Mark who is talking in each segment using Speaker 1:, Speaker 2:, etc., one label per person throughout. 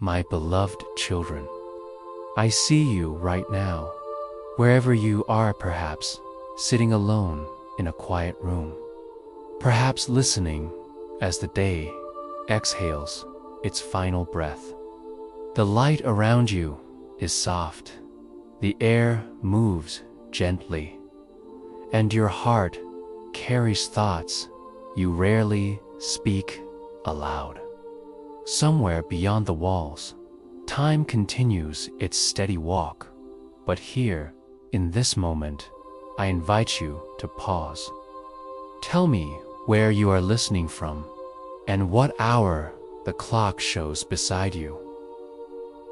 Speaker 1: my beloved children. I see you right now, wherever you are, perhaps sitting alone in a quiet room, perhaps listening as the day exhales its final breath. The light around you is soft, the air moves gently, and your heart carries thoughts you rarely speak aloud. Somewhere beyond the walls, time continues its steady walk, but here, in this moment, I invite you to pause. Tell me where you are listening from and what hour the clock shows beside you.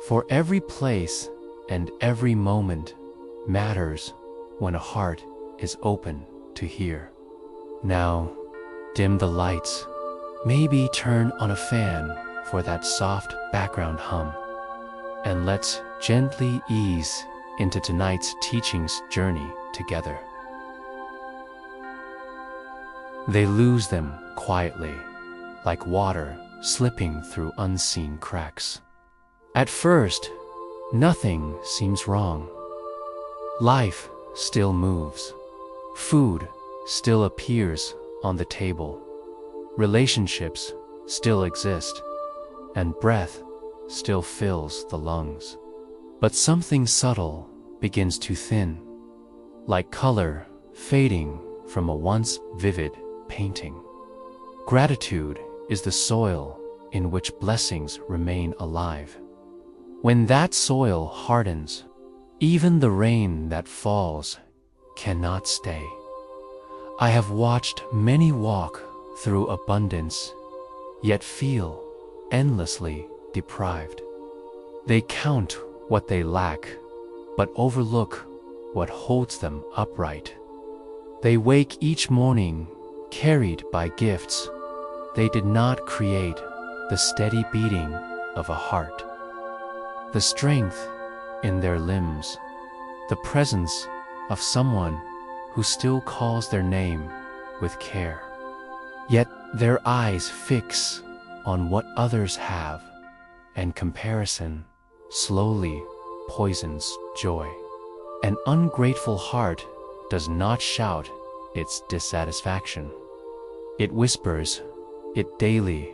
Speaker 1: For every place and every moment matters when a heart is open to hear. Now, dim the lights, maybe turn on a fan for that soft background hum, and let's gently ease into tonight's teaching's journey together. They lose them quietly, like water slipping through unseen cracks. At first, nothing seems wrong. Life still moves. Food still appears on the table. Relationships still exist, and breath still fills the lungs. But something subtle begins to thin, like color fading from a once vivid painting. Gratitude is the soil in which blessings remain alive. When that soil hardens, even the rain that falls cannot stay. I have watched many walk through abundance, yet feel endlessly deprived. They count what they lack, but overlook what holds them upright. They wake each morning carried by gifts they did not create, the steady beating of a heart, the strength in their limbs, the presence of someone who still calls their name with care. Yet their eyes fix on what others have, and comparison slowly poisons joy. An ungrateful heart does not shout its dissatisfaction. It whispers it daily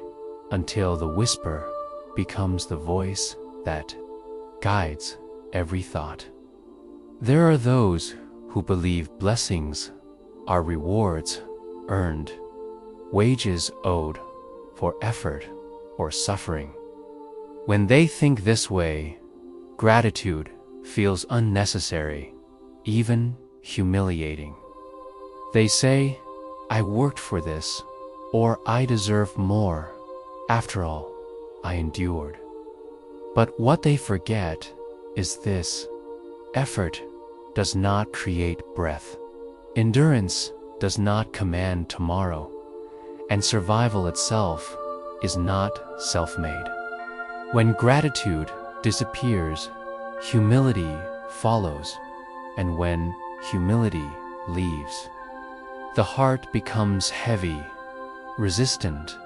Speaker 1: until the whisper becomes the voice that guides every thought. There are those who believe blessings are rewards earned, wages owed for effort or suffering. When they think this way, gratitude feels unnecessary, even humiliating. They say, "I worked for this," or "I deserve more. After all, I endured." But what they forget is this: effort does not create breath. Endurance does not command tomorrow, and survival itself is not self-made. When gratitude disappears, humility follows, and when humility leaves, the heart becomes heavy, resistant,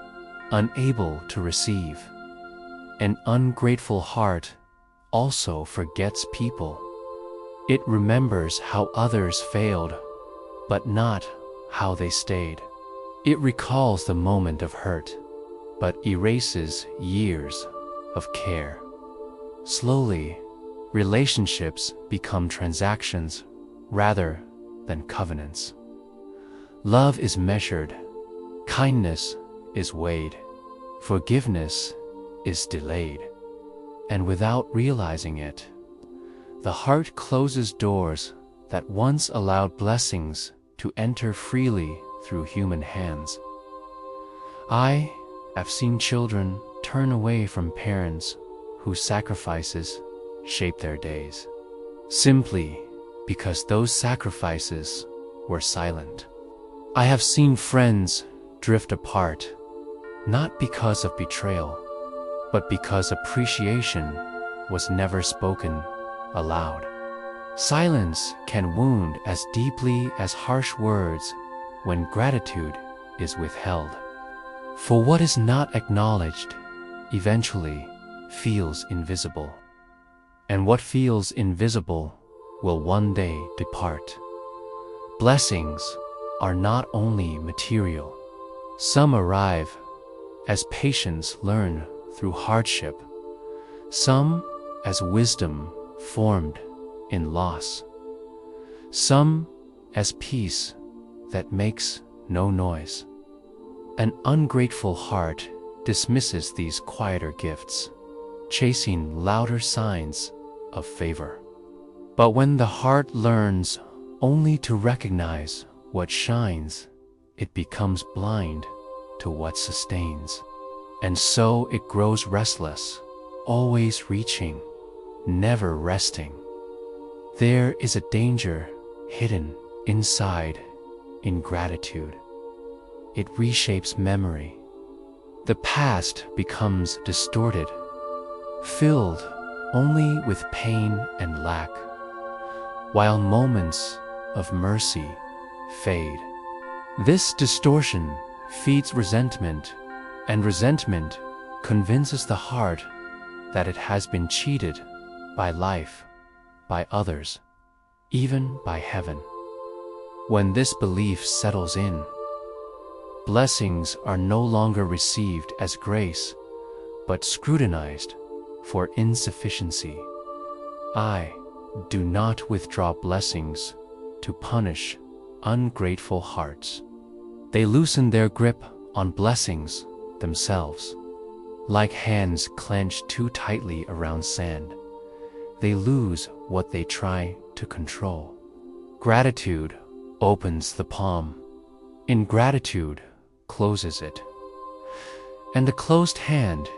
Speaker 1: unable to receive. An ungrateful heart also forgets people. It remembers how others failed, but not how they stayed. It recalls the moment of hurt, but erases years of care. Slowly, relationships become transactions rather than covenants. Love is measured, kindness is weighed, forgiveness is delayed, and without realizing it, the heart closes doors that once allowed blessings to enter freely through human hands. I have seen children turn away from parents whose sacrifices shaped their days, simply because those sacrifices were silent. I have seen friends drift apart, not because of betrayal, but because appreciation was never spoken aloud. Silence can wound as deeply as harsh words when gratitude is withheld. For what is not acknowledged eventually feels invisible. And what feels invisible will one day depart. Blessings are not only material. Some arrive as patience learned through hardship, some as wisdom formed in loss, some as peace that makes no noise. An ungrateful heart dismisses these quieter gifts, chasing louder signs of favor. But when the heart learns only to recognize what shines, it becomes blind to what sustains. And so it grows restless, always reaching, never resting. There is a danger hidden inside ingratitude. It reshapes memory. The past becomes distorted, filled only with pain and lack, while moments of mercy fade. This distortion feeds resentment, and resentment convinces the heart that it has been cheated by life, by others, even by heaven. When this belief settles in, blessings are no longer received as grace, but scrutinized for insufficiency. I do not withdraw blessings to punish ungrateful hearts. They loosen their grip on blessings themselves. Like hands clenched too tightly around sand, they lose what they try to control. Gratitude opens the palm. Ingratitude closes it. And a closed hand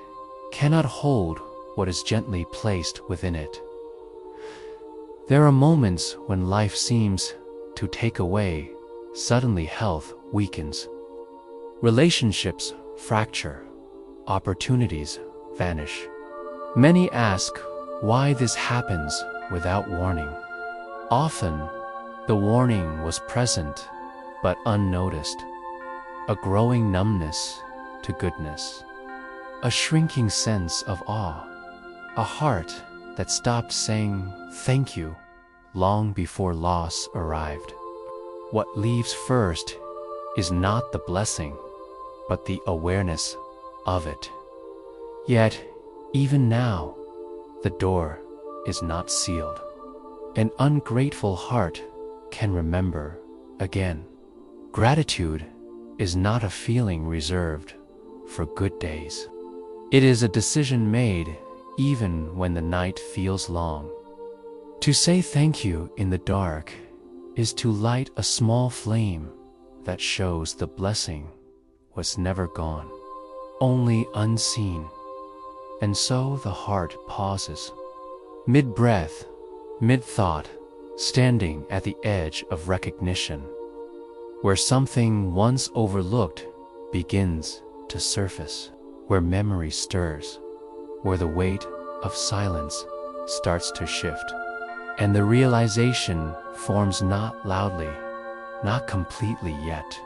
Speaker 1: cannot hold what is gently placed within it. There are moments when life seems to take away. Suddenly health weakens. Relationships fracture. Opportunities vanish. Many ask why this happens without warning. Often, the warning was present but unnoticed. A growing numbness to goodness. A shrinking sense of awe. A heart that stopped saying thank you long before loss arrived. What leaves first is not the blessing, but the awareness of it. Yet, even now, the door is not sealed. An ungrateful heart can remember again. Gratitude is not a feeling reserved for good days. It is a decision made even when the night feels long. To say thank you in the dark is to light a small flame that shows the blessing was never gone, only unseen. And so the heart pauses, mid-breath, mid-thought, standing at the edge of recognition, where something once overlooked begins to surface, where memory stirs, where the weight of silence starts to shift, and the realization forms not loudly, not completely yet,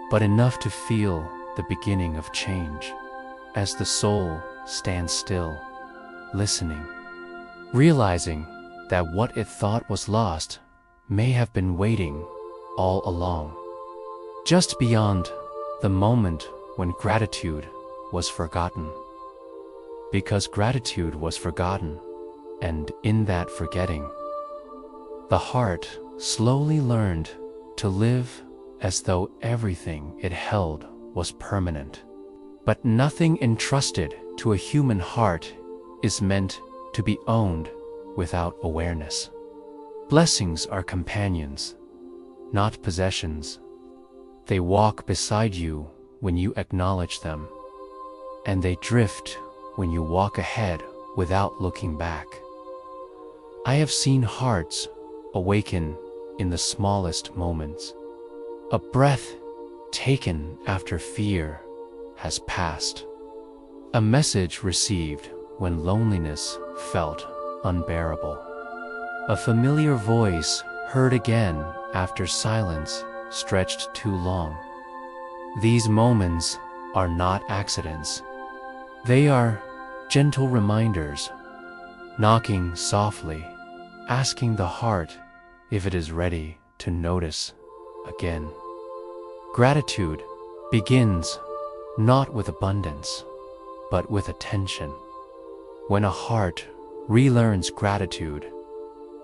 Speaker 1: but enough to feel the beginning of change, as the soul stands still, listening, realizing that what it thought was lost may have been waiting all along, just beyond the moment when gratitude was forgotten. Because gratitude was forgotten, and in that forgetting, the heart slowly learned to live as though everything it held was permanent. But nothing entrusted to a human heart is meant to be owned without awareness. Blessings are companions, not possessions. They walk beside you when you acknowledge them, and they drift when you walk ahead without looking back. I have seen hearts awaken in the smallest moments. A breath taken after fear has passed. A message received when loneliness felt unbearable. A familiar voice heard again after silence stretched too long. These moments are not accidents. They are gentle reminders, knocking softly, asking the heart if it is ready to notice again. Gratitude begins not with abundance, but with attention. When a heart relearns gratitude,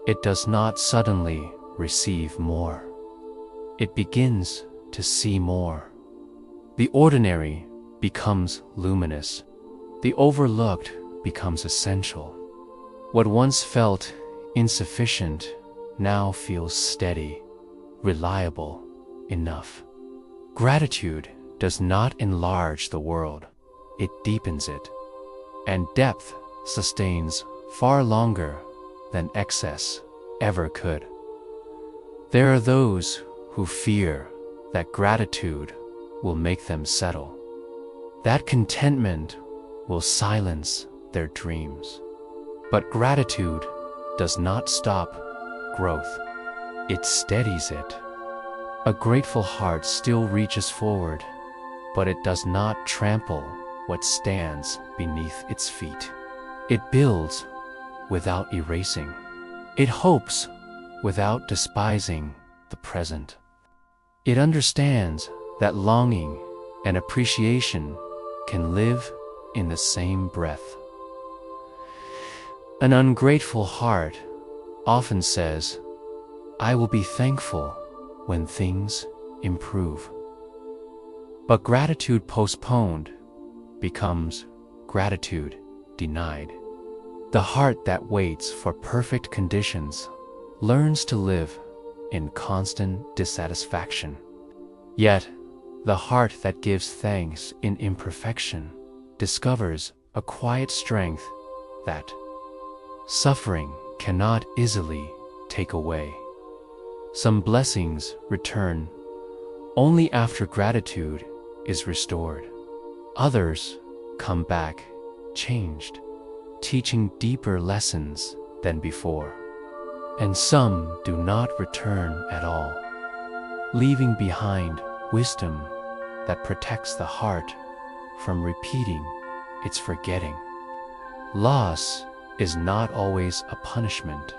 Speaker 1: it does not suddenly receive more. It begins to see more. The ordinary becomes luminous. The overlooked becomes essential. What once felt insufficient now feels steady, reliable, enough. Gratitude does not enlarge the world, it deepens it, and depth sustains far longer than excess ever could. There are those who fear that gratitude will make them settle, that contentment will silence their dreams. But gratitude does not stop growth, it steadies it. A grateful heart still reaches forward, but it does not trample what stands beneath its feet. It builds without erasing. It hopes without despising the present. It understands that longing and appreciation can live in the same breath. An ungrateful heart often says, "I will be thankful when things improve." But gratitude postponed becomes gratitude denied. The heart that waits for perfect conditions learns to live in constant dissatisfaction. Yet, the heart that gives thanks in imperfection discovers a quiet strength that suffering cannot easily take away. Some blessings return only after gratitude is restored. Others come back changed, teaching deeper lessons than before. And some do not return at all, leaving behind wisdom that protects the heart from repeating its forgetting. Loss is not always a punishment.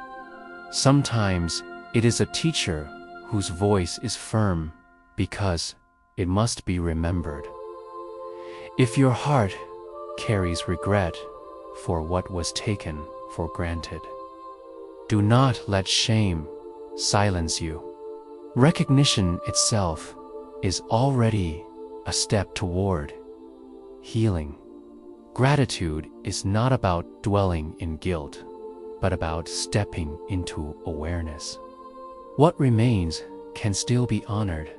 Speaker 1: Sometimes it is a teacher whose voice is firm because it must be remembered. If your heart carries regret for what was taken for granted, do not let shame silence you. Recognition itself is already a step toward healing. Gratitude is not about dwelling in guilt, but about stepping into awareness. What remains can still be honored.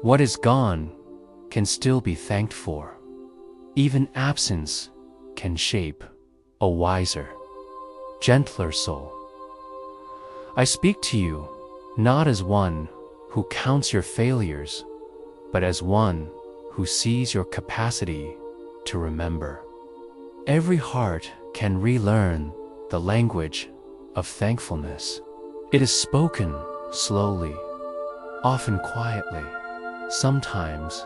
Speaker 1: What is gone can still be thanked for. Even absence can shape a wiser, gentler soul. I speak to you not as one who counts your failures, but as one who sees your capacity to remember. Every heart can relearn the language of thankfulness. It is spoken slowly, often quietly, sometimes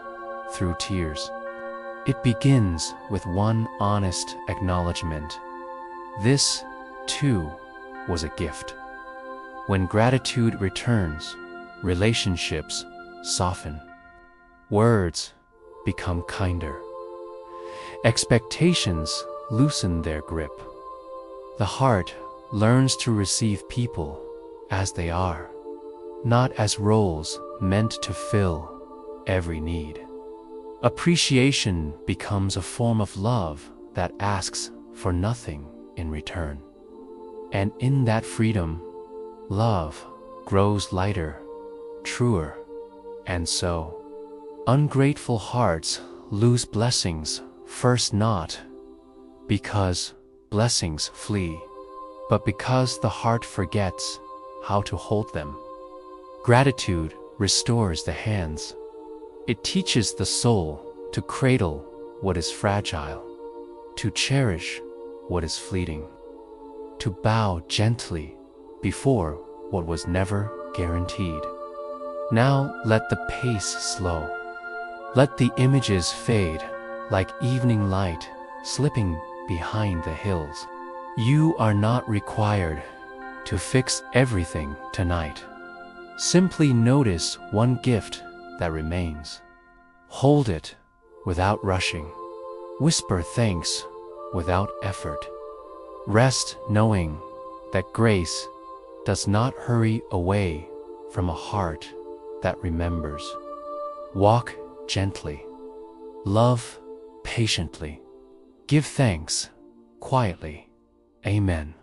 Speaker 1: through tears. It begins with one honest acknowledgement. This, too, was a gift. When gratitude returns, relationships soften. Words become kinder. Expectations loosen their grip. The heart learns to receive people as they are, not as roles meant to fill every need. Appreciation becomes a form of love that asks for nothing in return. And in that freedom, love grows lighter, truer, and so ungrateful hearts lose blessings first not because blessings flee, but because the heart forgets how to hold them. Gratitude restores the hands. It teaches the soul to cradle what is fragile, to cherish what is fleeting, to bow gently before what was never guaranteed. Now let the pace slow. Let the images fade like evening light slipping behind the hills. You are not required to fix everything tonight. Simply notice one gift that remains. Hold it without rushing. Whisper thanks without effort. Rest knowing that grace does not hurry away from a heart that remembers. Walk gently. Love patiently. Give thanks quietly. Amen.